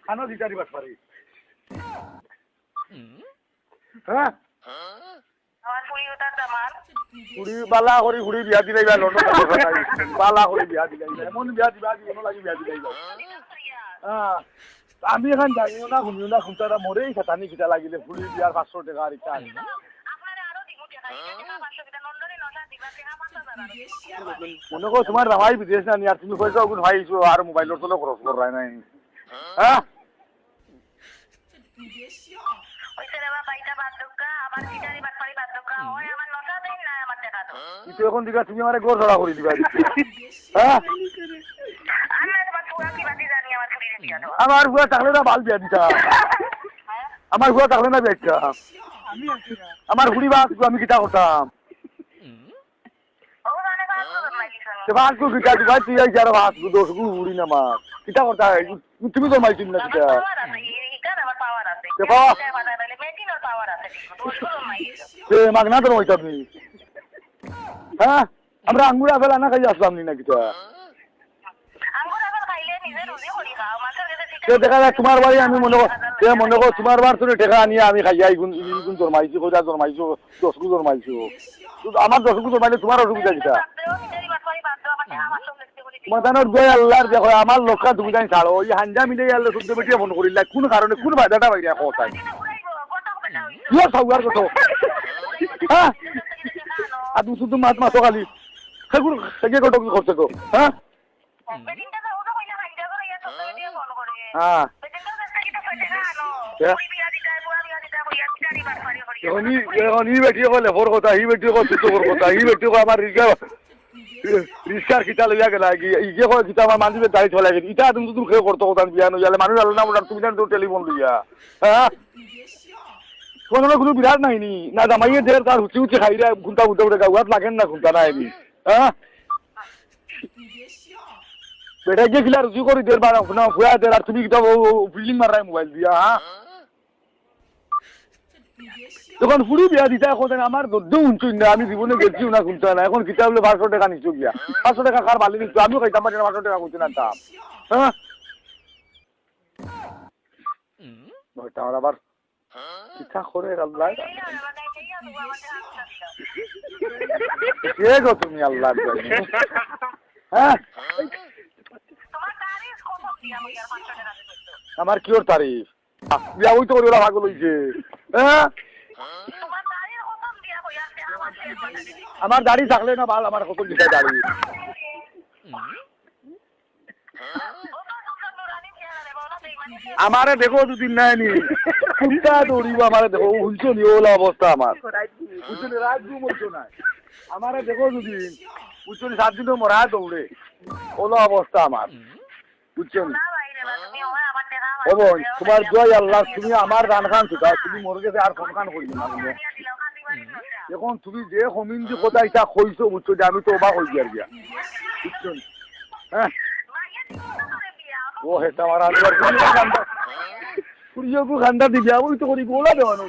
খানো দিতারি বাস পারি হ্যাঁ কুড়ি বালা করি কুড়ি বিয়া দিলাই বা লন্ডন বালা করি বিয়া দিলাই এমন বিয়া দিবা জীবন লাগি বিয়া দিলাই হ্যাঁ আমি এখন জানিও না ঘুমিও না ঘুমটা মরেই খাতানি কিটা লাগিলে ফুলি বিয়ার 500 টাকা আর ইটা মনে করো তোমার রামাই বিদেশ না আর তুমি পয়সা ওগুন ভাইছো আর মোবাইলের তোলে খরচ করাই নাই হ্যাঁ কিন্তু এখন দিকা তুমি আমার গোর ছড়া করে দিবা হ্যাঁ আমার বুয়া থাকলে না বাল বিয়া দিতা আমার বুয়া থাকলে না বিয়া দিতা আমার হুড়ি বাস আমি কিতা করতাম বাস গু কিতা দিবা তুই আর যারা বাস গু দোষ গু হুড়ি না মা কিতা করতা তুমি তো মাইছিস না কিতা মাগনা তো হইতাম নি হ্যাঁ আমরা আঙ্গুর আপেল আনা খাই আসলাম নি না কিতা দেখা যায় তোমার বাড়ি আমি মনে কর তোমার বার তুমি টেকা আনিয়ে আমি খাইয়া গুণ জন্মাইছি কোথা জন্মাইছো 10 গু জন্মাইছো আমার 10 গু জন্মাইলে তোমার অসুবিধা কিতা মাতানোর জয় আল্লাহর দেখো আমার লক্ষ্য তুমি জানি ছাড়ো ওই হাঞ্জা মিলে গেলে শুদ্ধ বেটিয়ে ফোন করিলা কোন কারণে কোন বাধাটা বাইরে কথাই কিয় সাউয়ার কথা হ্যাঁ আর তুমি শুধু মাছ মাছ খালি সেগুলো সেগে কত কি করছে গো হ্যাঁ হ্যাঁ ই বেটি কলে ভোর কথা ই বেটি কর কথা ই বেটি আমার রিস্কার কিতা লইয়া গেলা ইয়ে কয় কিতা আমার মানুষের দাঁড়ি চলে গেছে ইটা তুমি তো খেয়ে করতো কথা বিয়া নইলে মানুষ আলো না তুমি জানো তো টেলিফোন লইয়া হ্যাঁ কোনো কোনো বিরাট নাইনি না জামাইয়ে দের তার হুচি হুচি খাই রে ঘুমটা উঠে উঠে গাওয়াত লাগেন না ঘুমটা নাই হ্যাঁ বেটা গিয়ে কিলা রুচি করি দের বার না ফুয়া দের আর তুমি কিতা ফিল্ডিং মারাই মোবাইল দিয়া হ্যাঁ তখন ফুড়ি বিয়া দিতা এখন আমার দদ্দ উঞ্চুই না আমি জীবনে গেছিও না শুনতে না এখন কিতাব বলে 500 টাকা নিচ্ছ গিয়া 500 টাকা কার বালি নিচ্ছ আমিও খাইতাম পারি না 500 টাকা করছি না দাম হ্যাঁ আমার আবার কিতা করে আল্লাহ কে গো তুমি আল্লাহ হ্যাঁ আমার কি ওর তারিফ বিয়া ওই তো করে ওরা পাগল হইছে হ্যাঁ আমার দাড়ি থাকলে না বাল আমার কত দিতে দাড়ি আমারে দেখো দুদিন নাইনি কুত্তা দৌড়িব আমারে দেখো উলছো নি ওলা অবস্থা আমার বুঝছো রাত ঘুম হইছো না আমারে দেখো দুদিন বুঝছো 7 দিন মরা দৌড়ে ওলা অবস্থা আমার বুঝছো নি তোমার জয় আল্লাহ তুমি আমার গান খান শিখাও তুমি মরে গেছে আর কোন গান করি না এখন তুমি যে কমিন্দি কথা ইটা কইছো বুঝছো যে আমি তো অবাক হই গিয়া বুঝছো হ্যাঁ ও হেটা আমার আনবার কুড়িয়ে খান্ডা দিবি আমি তো করি গোলা দেওয়ানো